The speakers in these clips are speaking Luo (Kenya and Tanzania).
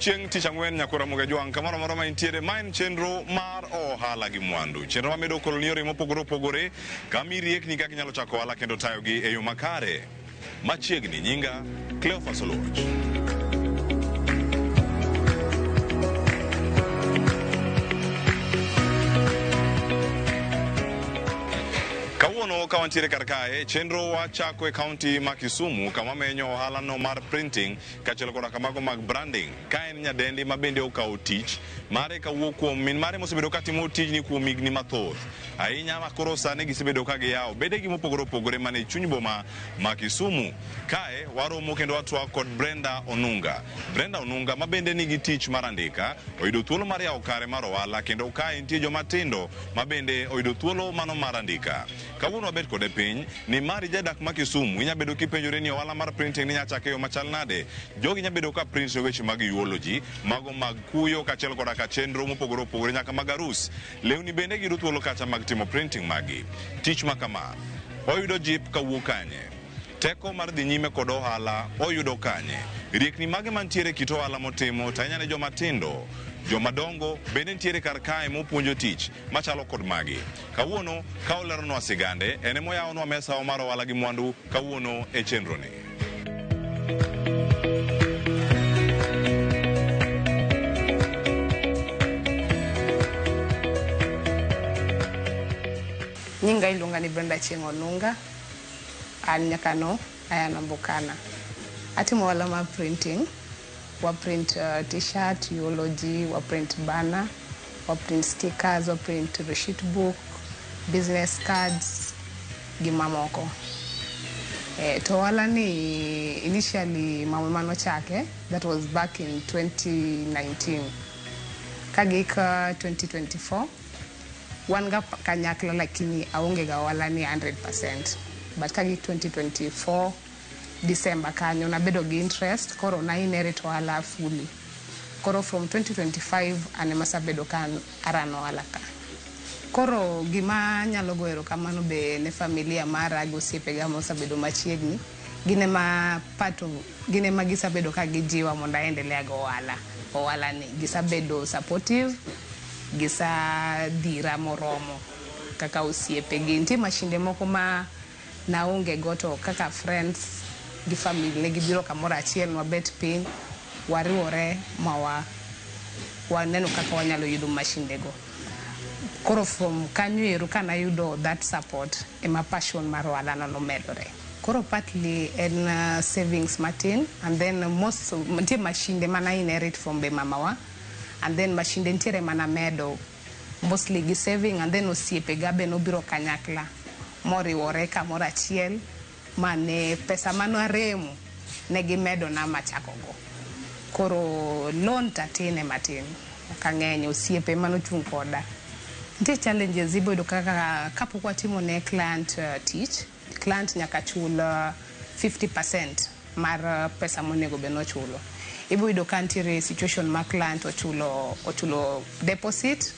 Chieng tich ang'wen nyakora muga jwang kamoro moro ma intiere main chenro mar ohala gi mwandu. Chenro mamedo koloniore mopogore opogore kami riekni kaka inyalo chako ohala kendo tayogi e yo makare. Machiegni nyinga Cleophas Oloch. Kawuono ka wantiere kar kae chenro wachako e kaunti ma Kisumu kama menyo ohala no mar printing kaachiel koda kamago mag branding. Ka en nyadendi ma bende okawo tich mare kawuok kuom min mare mosebedo katimo tijni kuom higni mathoth. Ahinya ma koro sani gisebedo ka giyawo bedegi mopogore opogore mane chuny boma ma Kisumu. Kae waromo kendo watwak kod Brenda Onunga. Brenda Onunga ma bende nigi tich mar andika oyudo thuolo mar yawo kare mar ohala kendo kae nitie joma tindo ma bende oyudo thuolo mano mar andika. Kawuono wabet kode piny ni mari jadak ma Kisumu inya bedo kipenjore ni ohala mar printing ni nyachake yo machal nade. Jogi nya bedo ka print weche mag yuoloji, mago mag kuyo kaachiel koda ka chenro mopogore opogore nyaka mag arus. Lewni bende gido thuolo kacha mag timo printing magi. Tich ma kama oyudo jip kawuok kanye. Teko mar dhi nyime kod ohala oyudo kanye. Riekni mage mantiere kit ohala motimo to ne joma tindo. Joma dongo bende nitiere kar kae mopuonjo tich machalo kod magi. Kawuono ka oleronwa sigande ene moyawonwa mesa mar ohala gi mwandu kawuono e chenro ni. Nyinga iluonga ni Brenda Onunga. An nyakano ayana Mbukana. Atimo ohala mar printing. We print t-shirt, eulogy, we print banner, we print stickers, we print receipt book, business cards, gimamoko. To ohala ni initially mamano chake, that was back in 2019. Kagika 2024, wanga kanyakla lakini aonge ga ohala ni 100%. But kagika 2024, December kanyo na bedo gi interest koro na inherit ohala fully. Koro from 2025 anemasa bedo kan arano ohala ka. Koro gima nyalo goero kamano be ne familia mara gi osiepega mosabedo machiegni gine ma gisabedo ka gijiwa mondo aendelea go ohala ni gisabedo supportive, gisadhira moromo kaka osiepegi. Nitie mashinde moko ma naonge goto kaka friends gi family ne gibiro kamoro achiel wabet piny wariwore ma waneno kaka wanyalo yudo mashinde go. Koro from kanyo ero kana yudo that support ema passion mar ohala no medore. Koro partly en savings matin and then most ntie mashinde mana inherit from be mamawa and then mashinde ntiere mana medo mostly gi saving and then osiepe gabe no biro kanyakla moriwore kamoro achiel mane pesa mano aremo ne gimedo na machako go. Koro loan tatine matin kang'eny osiepe mano chung koda. Ntie challenges ibodo kaka kapok watimo ne client tich, client nyaka chul 50% mar pesa monego beno chulo. Ibodo ka ntiere situation ma client ochulo deposit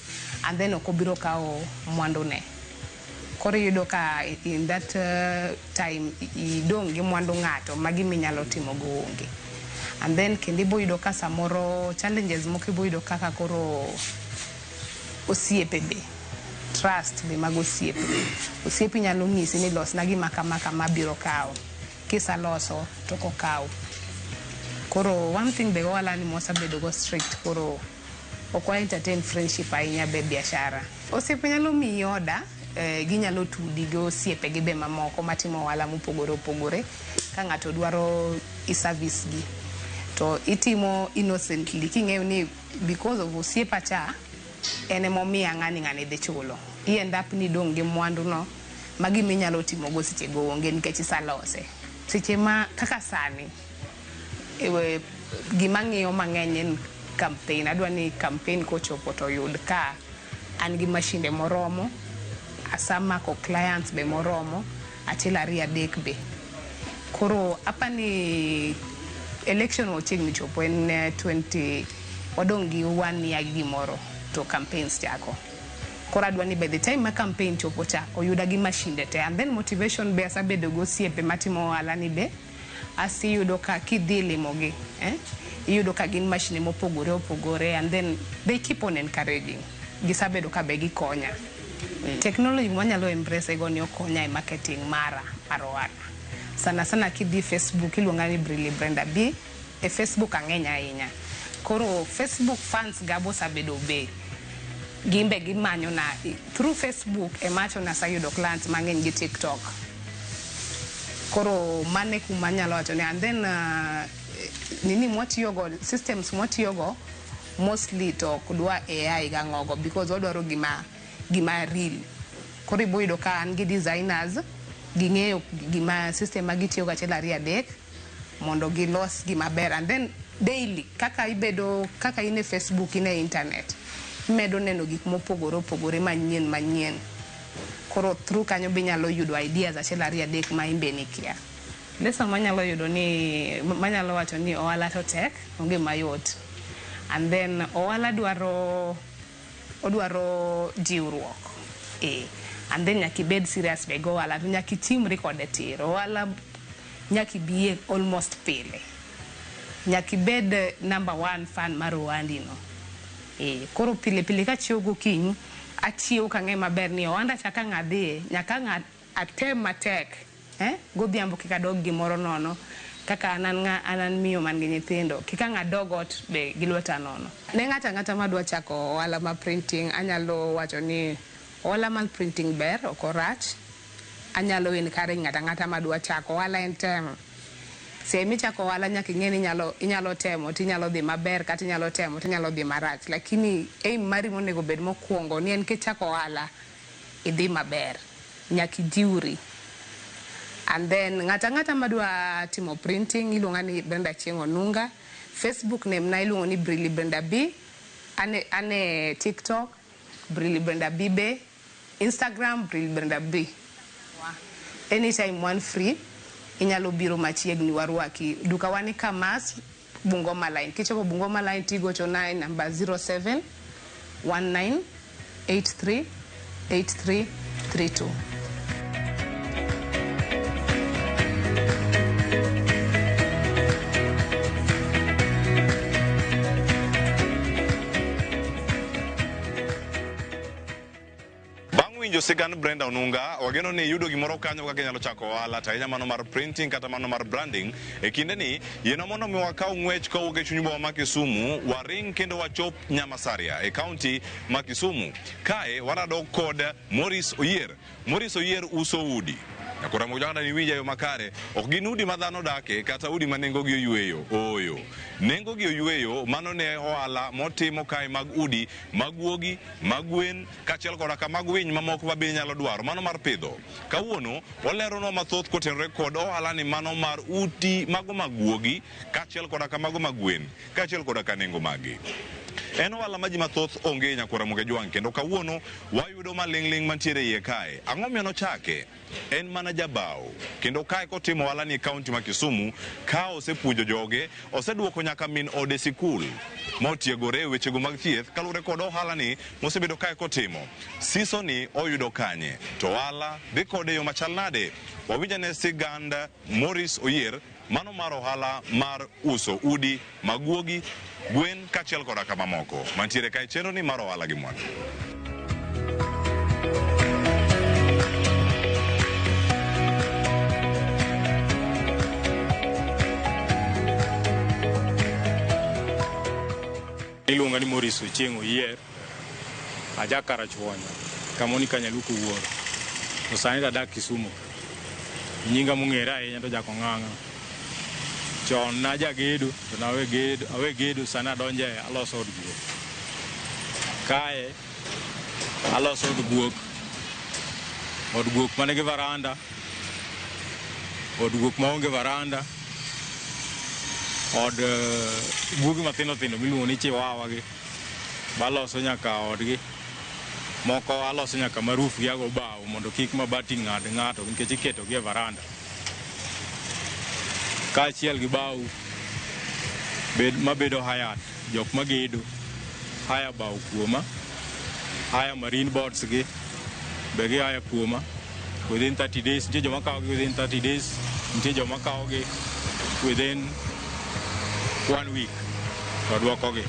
and then okobiro kao mwandu ne. Koro yudo ka in that time idong gi mwandu ng'ato magi minyalo timo go onge. And then kendi boyudo ka samoro challenges moko boyudo kaka koro osiepe be trust be mag osiepe. Osiepe nyalo ng'isi ni los na gima kama biro kao. Kisa loso to kokao. Koro one thing be ohala ni mosabedo go strict koro okwa entertain friendship ahinya be biashara. Osiepe nyalo miyi order ginyalo tudi go osiepe gi be mamoko matimo ohala mopogore opogore ka ng'ato dwaro i-service gi to itimo innocently king'eyo ni because of osiepa cha ene momiya ng'ani dhi chulo. I end up ni dong gi mwandu no magi minyalo timo go seche go onge nikech isalose. Seche ma kaka sani gima ng'iyo mang'eny en campaign. Adwa ni campaign kochopo to yud ka an gi mashinde moromo asama ko clients be moromo achiel ariyo adek be. Koro apani election ochiegni chopo en 20 wadong gi 1 year gimoro to campaigns chako. Koro adwa ni by the time ma campaign chopo cha oyuda gi mashinde te and then motivation be asabedo go osiepe matimo ohala ni be asi yudo ka kidhi limogi, iyudo ka gin mashine mopogore opogore, and then they keep on encouraging. Gisabedo ka be gikonya. Technology mwanyalo embrace go ni okonya e marketing mara ohala. Sana sana kidhi Facebook iluonga ni Brenda B. E Facebook ang'enya ahinya. Koro Facebook fans gabo sabedo be. Gimbe gimanyo na through Facebook e macho na sayudo clients mang'eny gi TikTok. Koro mane kumanyalo wacho ne, and then nini mwatiyogo, systems mwatiyogo mostly to kudwa AI gang'ogo because odwaro gima real. Koro iboyudo ka an gi designers ging'eyo gima system magitiyo gachel ariyo adek mondo gilos gima ber, and then daily kaka ine Facebook ine internet imedo neno gik mopogore opogore manyien. Koro through kanyo binyalo yudo ideas achel ariyo adek ma imbe nikia. Lesson manyalo wacho ni ohala to tek onge mayot, and then ohala odwaro jiwruok, and then nyaki bed serious be go ohala, nyaki timri kode tir ohala, nyaki biye almost pile, nyaki bed number 1 fan mar ohandi no. Koro pile ka chiewo gokinyi achiewo kang'e maber ni ohanda chaka ng'adhiye nyaka atem matek, godhiambo kika dog gimoro nono, kaka anan miyo man gi nyithindo kika ng'adogot be gilweta nono. Ne ng'ata madwa chako ohala ma printing, anyalo wacho ni ohala mar printing ber, ok orach. Anyalo encourage ng'ata madwa chako ohala en temo. Semi chako ohala nyaka ing'e ni inyalo temo tinyalo dhi maber, kata inyalo temo tinyalo dhi marach, lakini aim mari monego bed mokwongo ni en kichako ohala idhi maber, nyaki jiwri. And then ng'ata madwa timo printing iluonga ni Brenda Chieng' Onunga. Facebook name na iluongo ni Brenda B. Ane TikTok Brenda B be, Instagram Brenda B. Anytime one free inyalo biro machiegni warwaki. Duka wani Kamas Bungoma line. Kichopo Bungoma line tigocho 9 number 07 19 83 83 32. winjo sigand Brenda Onunga, wageno ni yudo gimoro kanyo kaka nyalo chako ohala, ahinya mano mar printing kata mano mar branding. E kinde ni yeno mondo mi wakaw ng'wech kawuok e chuny boma ma Kisumu, waring kendo wachop Nyamasaria e kaunti ma Kisumu. Kae warado kod Morris Oyier. Morris Oyier uso udi. Akora mojanda ni winja yo makare, ok gin udi ma dhano dake kata udi ma nengo gi oyweyo. Oyo. Nengo gi oyweyo mano ne ohala motimo kae mag udi, mag guogi, mag gwen, kaachiel koda ka mag winy mamoko ma be nyalo dwaro, mano mar pidho. Kawuono oleronwa mathoth kotenore kod ohala ni mano mar uti mago mag guogi, kaachiel koda ka mago mag gwen, kaachiel koda ka nengo magi. En ohala ma ji mathoth onge Nyakwara Muge Jwang', kendo kawuono wayudo maling'ling mantiere iye kae. Ang'o miyo nochake? En mana jabawo, kendo kae kotimo ohala ni kaunti ma Kisumu, ka osepuonjo joge, oseduoko nyaka min ode sikul motiegore wechego mag thieth kaluwore kod ohala ni mosebedo kae kotimo. Siso ni oyudo kanye, to ohala dhi kode yo machal nade? Wawinjane sigand Morris Oyier, mano mar ohala mar uso udi, maguogi, gwen kaachiel koda ka mamoko. Mantiere kae chenro ni mar ohala gi mwandu. Iluonga ni Morris Chieng' Oyier, aja Karachuonyo, kamoni Kanyaluku wuoro. To sani dadak Kisumu. Nyinga mong'ere ahinya to Jakong'ang'a. Chon na jagedo, to nawe gedo sani adonje aloso od guok. Kae aloso od guok manigi varanda, od guok maonge varanda, od guogi mathindo thindo miluongo ni chiwawa gi, baloso nyaka odgi. Moko aloso nyaka maruf gi ago bao mondo kik mabati ng'ad ng'ato nikech iketo gi e varanda. Kaachiel gi bao mabedo hayat, jok magedo haya bao kuoma, haya marine boards gi be gi haya kuoma within 30 days. Nitie joma kawo gi within 30 days, nitie joma kawo gi within 1 week to duokogi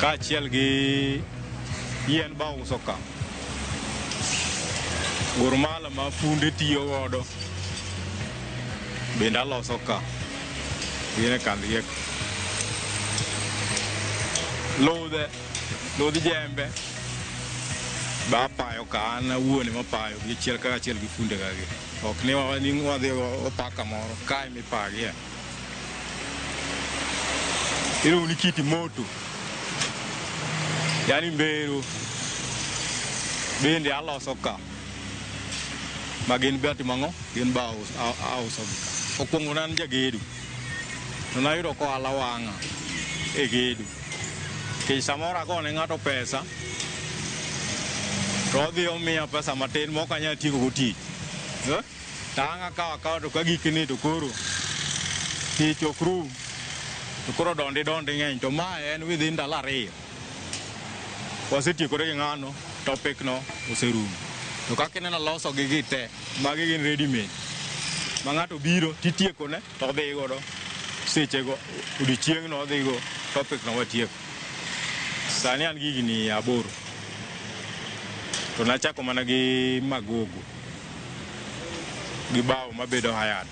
kaachiel gi yien ba uso ka gurmala ma funde tiyo godo bende aloso ka yene kandhiek lodhi jembe ba apayo ka an awuone mapayo gi achiel ka achiel gi funde gagi ok ni wadhi opaka moro kae mipagie iluongo ni kiti moto yani mbero bende aloso ka ma gin be atimo gin ba auso gi ka okwongo nan jagedo to nayudo kohala wang'a e gedo kech samoro agone ng'ato pesa to odhi omiya pesa matin mok anyal tieko go tich to ang' akawo to kagikni to koro tich ok rum to koro dondi ng'eny to mae en within ndalo 2 wasetiekore gi ng'ano topic no oserumo to kaka ineno loso gi te magi gin ready made ma ng'ato biro titiekone to odhi godo sechego odiochieng' no odhi go topic no watieko sani an gi higni 8 to nachako mana gi magogo gi bao mabedo hayat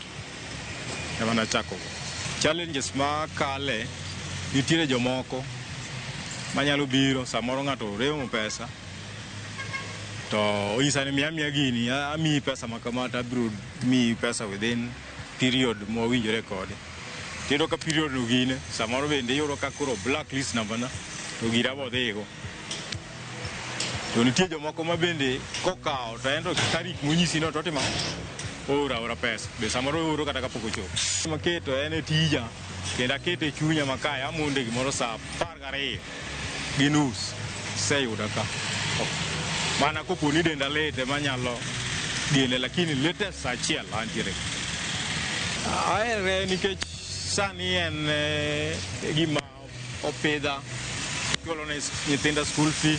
ema nachako challenges ma kale nitiere jomoko manyalo biro samoro ng'ato remo pesa to onyisa ni miya gini amiyi pesa makamata abiro miyi pesa within period mowinjore kode tiyudo ka period no gine samoro bende iyudo ka koro blacklist namba na to gira bodhigo to nitie jomoko ma bende kokawo to en to tarik monyisi no to timo ora pesa be samoro oro kata kapok ochopo maketo en e tija kendo akete chunya makae amonde gimoro saa 12 gi nus seyuda ka mana kopo ni denda lete manyalo gine lakini latest saa 1 antiere aere nikech sani en gima opidha chulo ne nyithinda school fee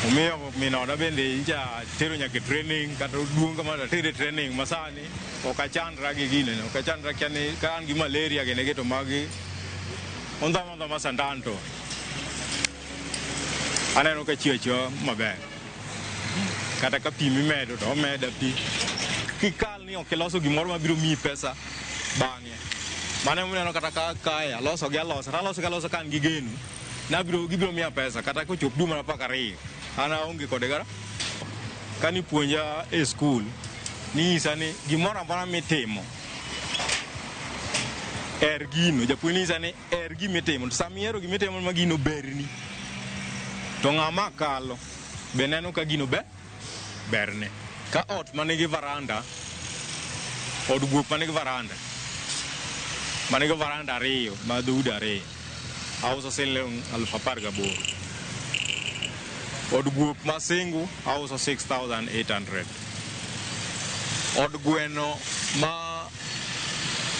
omiyo minoda bende inja tero nyaka training kata duonga ma tere training masani ok achandra gi gine ok achandra kani ka an gi malaria gene geto magi onda masandanto aneno ka chicho maber kata ka pi mimedo to meda pi kikal ni ok loso gimoro mabiro miyi pesa bang'e mane muneno kata kaya loso kan gi geno gibiro miya pesa kata kochop dwe mar 12 ana onge kode gara kani puonja e school nyisa ni gimoro amora mitimo gino japuonj nyisa ni gimitimo to samiero gimitimo ma gino berni to ng'ama kalo be neno ka gino berne ka ot manigi varanda od guok manigi varanda 2 ma dhoudi 2 auso siling 18,000 od guok ma singu auso 6,800 od gweno ma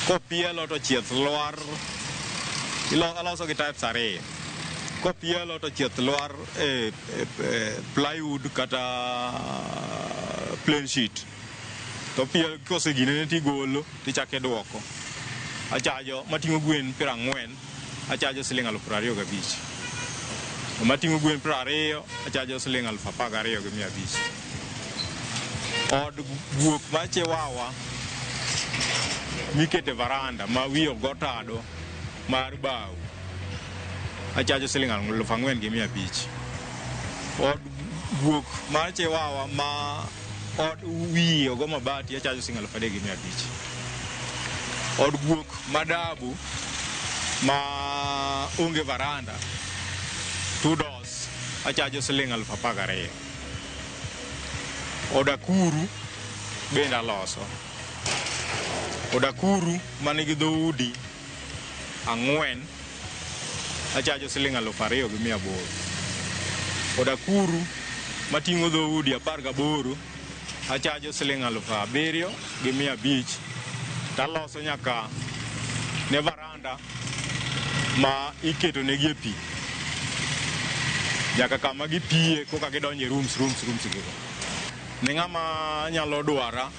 kopielo to chieth lwar aloso gi types 2 kopielo to chieth lwar plywood kata plain sheet to pielo kosegine tigolo tichake duoko achajo mating'o gwen 40 achajo siling 25,000 mating'o gwen 20 achajo siling 12,500 od guok ma chiwawa mikete varanda ma wiyo gotado mar bao achajo siling 4,500 od guok mar chiwawa ma od wiyo go mabati achajo siling 3,500 od guok madabu ma onge varanda 2 doors achajo siling 12,000 od akuru bende aloso od akuru manigi dhoudi 4 achajo siling 2,800 od akuru mating'o dhoudi 18 achajo siling 7,500 taloso nyaka ne varanda ma iketo negi pi nyaka kama gipie koka gidonje rooms gigo ne ng'ama nyalo dwara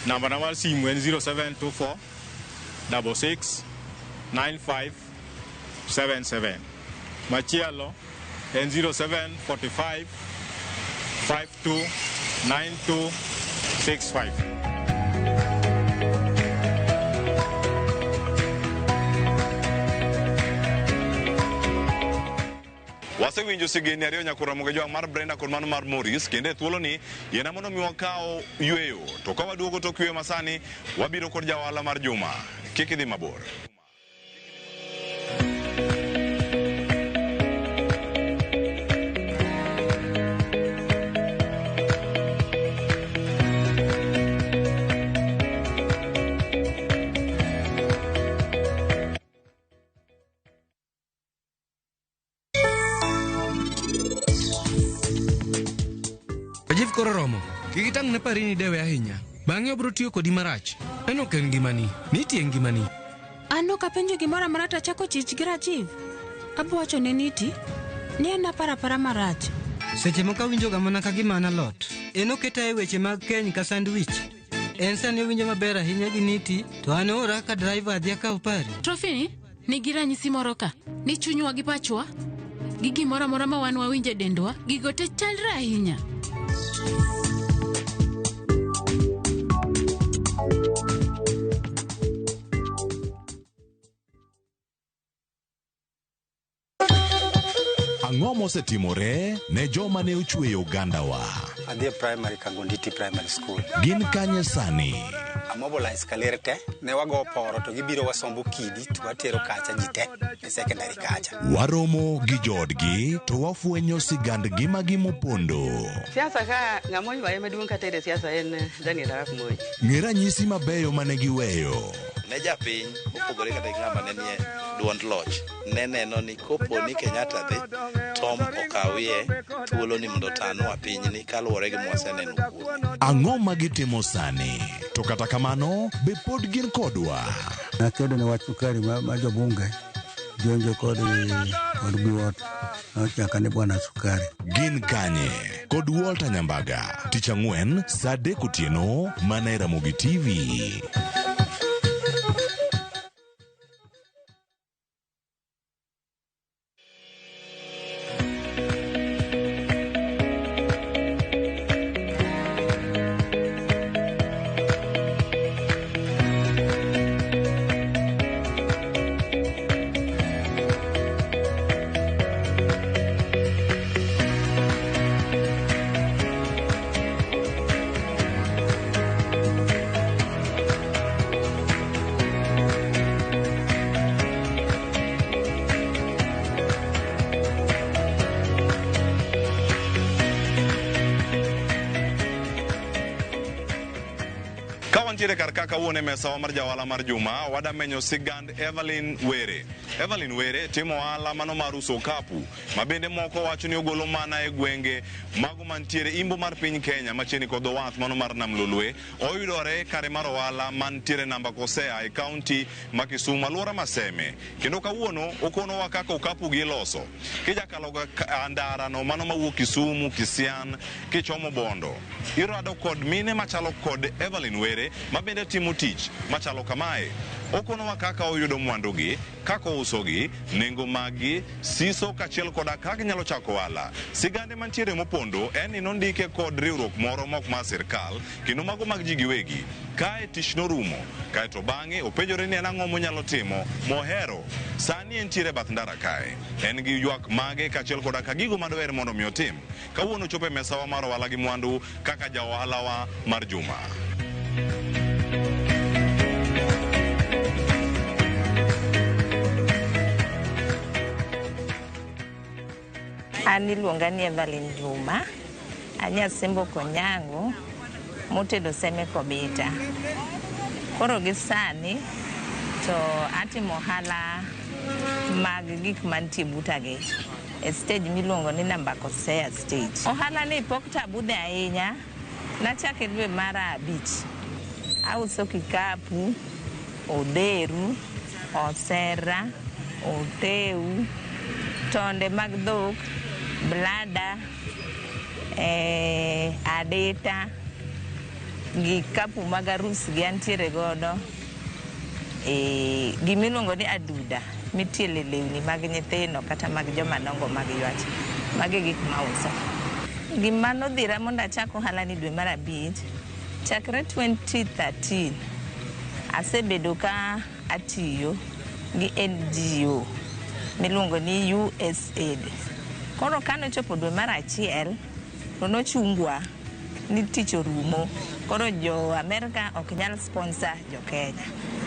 Namba na mar simu en 0724 66 95 77. Machielo en 0745 52 92 65. Wasewinjo sigeni ariyo nyakura moge jwang mar Brenda kod mano mar Morris kende thuolo ni yena mondo mi wakao yweyo to ka waduogo tok yweyo masani wabiro kod jawala mar Juma kik idhi mabor. Ajif koro romo, kikitang ne parini dewe ahinya. Bang'e obro tiyo kodi marach. Eno ken ngimani, nitie ngimani. Ano kapenjo gimora marata chako chich gi Rajiv. Abo wacho ne niti, ni en para marach. Seche moko winjo ga mana ka gima na lot. Eno keta e weche mag keny ka sandwich. En sani winjo maber ahinya gi niti, to an ora ka driver adhi akaw pari. Trofini, nigi ranyisi moro ka, ni chunywa gi pachwa, gi gimora mora ma wan wawinje dendwa, gigo te chalre ahinya. Ang'o mosetimore ne joma ne ochweyo Ugandawa? Adhi primary Kangonditi Primary School. Gin kanye sani? Amobilize kalerte, ne wago poro to gibiro wasombo kidi to watero kacha jite e secondary kacha. Waromo gi jodgi to wafwenyo sigandgi mopondo. Siasa ka ng'amonyi wae maduong' katere siasa en Daniel Arap Moi. Ng'e ranyisi mabeyo mane giweyo. Ne japiny opogore kata ng'ama ne nie duond loch ne neno ni kopo ni Kenyatta dhi Tom okawie thuolo ni mondo tanwa pinyni kaluwore gi mwaseneno kuome. Ang'o ma gitimo sani? To kata kamano be pod gin kodwa. Nakedo ne wach sukari ma jobunge jonjo kod buot nochaka ne bwana sukari. Gin kanye kod Walter Nyambaga tich ang'wen saa 3 otieno mana e Ramogi TV. Kawantiere karkaka uone mesa mar jawala mar Juma wada menyo sigand Evelyn Were. Evelyn Were timo ohala mano mar uso okapu mabende moko wacho ni ogolo mana e gwenge mago mantiere imbo mar piny Kenya machiegni kod dho wath mano mar Nam Lolwe. Oyudore kare mar ohala mantiere namba Kosea e kaunti ma Kisumu alwora Maseme. Kendo kawuono okonowa kaka okapu gi loso. Kijakalo andara no mano mawuok Kisumu, Kisian, kichomo Bondo. Irado kod mine machalo kod Evelyn Were mabende timo tich machalo kamae. Okonowa kaka oyudo mwandugi, kaka ousogi, nengo magi, siso kachiel koda kaka nyalo chako ohala. Sigande mantiere mopondo en ni nondike kod riwruok moro mok mar sirkal, kendo mago mag ji giwegi. Kae tich norumo, kae to bang'e openjore ni en ang'o monyalo timo mohero. Sani entiere bath ndara kae. En gi ywak mage kachiel koda ka gigo madwere mondo mi otim. Kawuono chopo e mesawa mar ohala gi mwandu kaka ja ohalawa mar Juma. Ani luonga ni Evelyn Juma, anya sembo konyango, motedo seme kobita. Koro gi sani, to atimo ohala mag gik mantie butagi. E stage miluongo ni namba Kosea stage. Ohala ni pok tabudhe ahinya, nachake dwe mar 5. Auso kikapu, oderu, osera, oteu, tonde mag dhok, blada, adeta, gi kapu mag arus gi antiere godo, gimiluongo ni aduda mitiele lewni mag nyithindo kata mag joma dongo mag ywach. Magi gik mauso. Gima nodhira mondo achak ohala ni dwe mar abich, chakre 2013 asebedo ka atiyo gi NGO miluongo ni USAID. Koro kano chopo dwe mar achiel to nochungwa ni tich orumo. Koro jo Amerika ok nyal sponsor jo Kenya.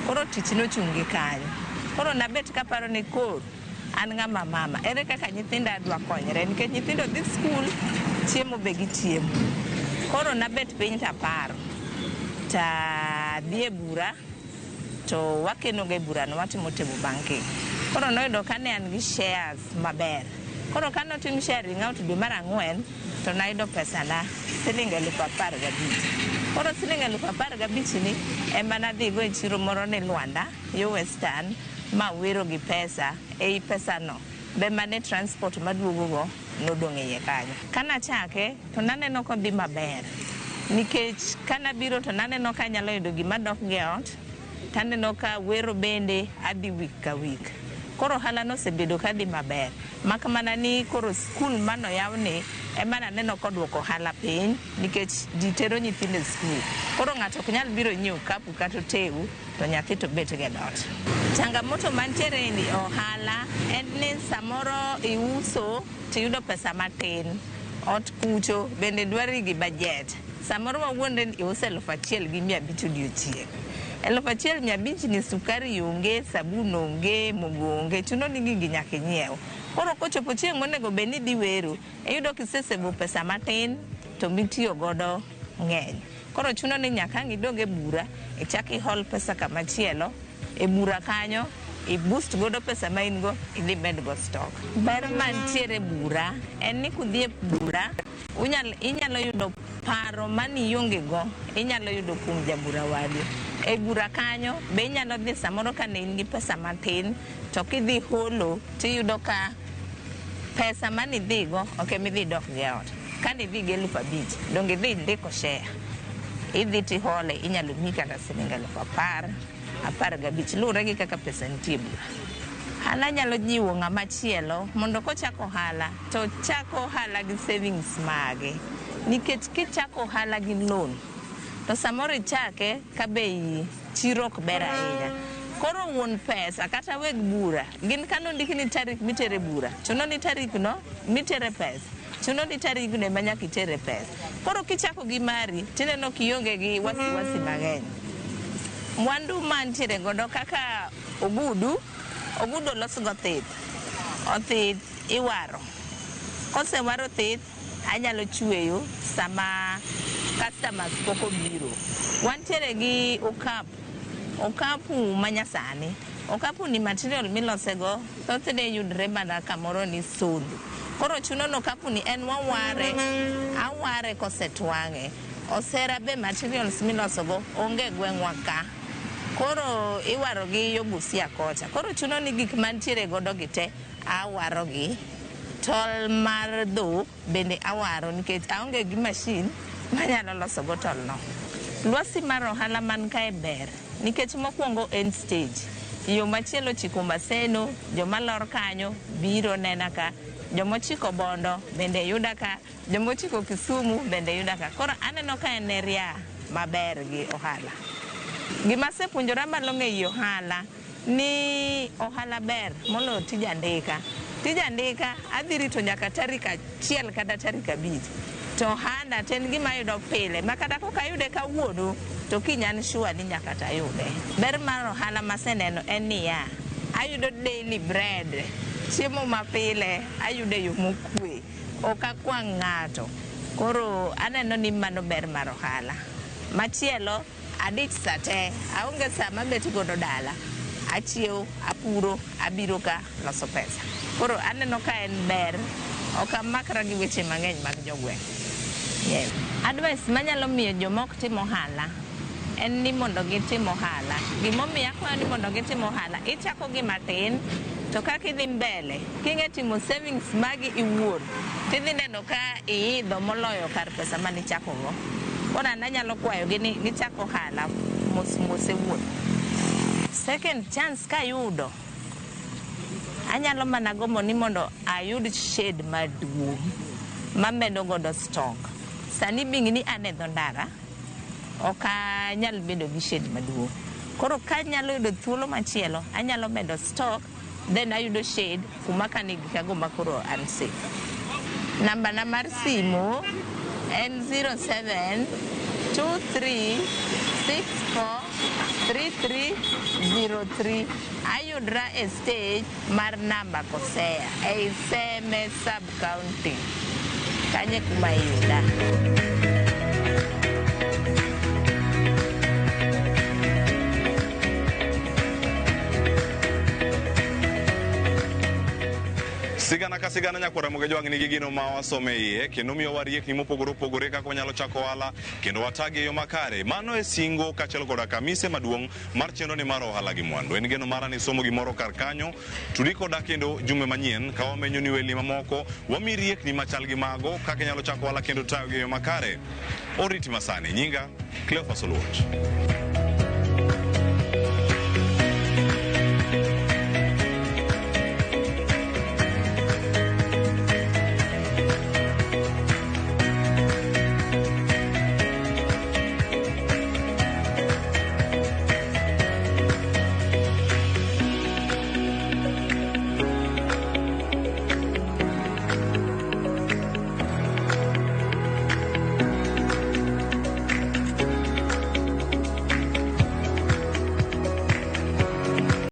Koro tich nochungi kanyo. Koro nabet kaparo ni koro an ng'ama mama, ere kaka nyithinda dwa konyre nikech nyithindo dhi skul, chiemo be gichiemo. Koro nabet piny taparo, ta dhi e bura to wakenoga e burano watimo table banking. Koro noyudo ka ne an gi shares maber. Koro ka notim sharing out dwe mar ang'wen to nayudo pesana siling 15,000. Koro siling 15,000 ni ema nadhigo e chiro moro ni Luanda, yo Western, ma wero gi pesa, ei pesano be mane transport maduogogo nodong' e iye kanyo. Kanachake to naneno kodhi maber, nikech kanabiro to naneno ka anyalo yudo gima dok gi ot, taneno ka wero bende adhi wik ka wik. Koro ohala nosebedo kadhi maber, mak mana ni koro skul manoyawni ema naneno kodwoko ohala piny nikech ji tero nyithindo e skul. Koro ng'ato ok nyal biro nyiewo kapu kata otew to nyathi to bet gi dot. Changamoto mantiere ni ohala en ni samoro iuso tiyudo pesa matin, ot kucho bende dwari gi budget. Samoro wawuonde iuso 1,500 odiochieng'. 1,500 ni sukari onge, sabun onge, mogo onge, chuno ni gigi nyaka inyiew. Koro kochopo chieng' monego bed ni dhi wero, iyudo kisesebo pesa matin to mitiyo godo ng'eny. Koro chuno ni nyaka ang' idog e bura, ichak ihol pesa kamachielo, e bura kanyo, i-boost godo pesa ma in go, idhi med go stock. Ber mantiere bura, en ni kudhi e bura, inyalo yudo paro mani ionge go, inyalo yudo kuom jabura wadu. E bura kanyo, be inyalo dhi samoro ka ne in gi pesa matin, to kidhi holo, tiyudo ka pesa mani dhigo, ok midhi dok gi ot. Kani dhi gi 5,000, donge dhi ndiko share. Idhi tihole, inyalo mi kata siling 10,000, 15, lure gi kaka pesa nitie bura. Hala nyalo jiwo ng'ama chielo mondo kochako ohala to chako ohala gi savings mage, nikech kichako ohala gi loan to samoro ichake ka bei chiro ok ber ahinya. Koro wuon pesa kata weg bura gin kano ndiki ni tarik mitere bura, chuno ni tarik no mitere pesa, chuno ni tarik no ema nyaka itere pesa. Koro kichako gi mari tineno kionge gi wasiwasi mang'eny. Mwandu mantiere godo kaka ogudu los go thith. Othith iwaro. Kosewaro thith, anyalo chweyo sama customers poko biro. Wantiere gi okapu manyasani. Okapu ni material milosego, thothne yudre mana kamoro ni Sondu. Koro chuno no okapu ni en aware kosetwang'e. Osera be materials milosogo onge gweng'wa ka. Koro iwaro gi yo Busia kocha. Koro chuno ni gik mantiere godo gite awaro gi. Tol mar dhok bende awaro nikech aonge gi machine manyalo loso go tol no. Lwasi mar ohala man kae ber nikech mokwongo en stage. Yo machielo chiko Maseno, jomalor kanyo biro nena ka, jomochiko Bondo bende yuda ka, jomochiko Kisumu bende yuda ka. Koro aneno ka en area maber gi ohala. Gima sepuonjora malong'o ei ohala ni ohala ber molo tij andika. Tij andika adhi rito nyaka tarik 1 kata tarik 5. To ohanda to en gima ayudo pile, ma kata kok ayude kawuono to kiny an sure ni nyaka tayude. Ber mar ohala maseneno en niya, ayudo daily bread, chiemo mapile ayudo e yo mokwe, ok akwang' ng'ato. Koro aneno ni mano ber mar ohala. Machielo, adich sate, aonge sa mabet godo dala, achiew, apuro, abiro ka loso pesa. Koro aneno ka en ber, ok amakra gi weche mang'eny mag jogweng'. Yes. Advice manyalo miyo jomok timo ohala en ni mondo gitim ohala. Gimomiyo akwayo ni mondo gitim ohala, ichako gi matin, to kaka idhi mbele, king'e timo savings magi iwuon, tidhi neno ka iidho moloyo kar pesa manichakogo. koro an anyalo kwayogi ni gichako ohala mos e wuoth. Second chance kayudo, anyalo mana gombo ni mondo ayud shed maduong' mamedo godo stock. Sani bing ni an e dho ndara, ok anyal bedo gi shed maduong'. Koro ka anyalo yudo thuolo machielo, anyalo medo stock, then ayudo shade kuma kane gikago makoro an safe. Namba na mar simu en 0723643303. Ayudra e stage mar Namba Kosea e Seme sub-county. Kanye kuma yuda. Sigana ka sigana nyakwara mogejwang' nigi gino ma wasome iye kendo miyo wariekni mopogore opogore kaka wanyalo chako ohala kendo watagi e yo makare. Mano e singo kaachiel koda kamise maduong' mar chenro ni mar ohala gi mwandu. En geno mara ni somo gimoro kar kanyo, tudi koda kendo jumbe manyien ka wamenyo ni weli mamoko wami riekni machal gi mago kaka inyalo chako ohala kendo tayo gi e yo makare. Oriti masani, nyinga Cleophas Oluoch.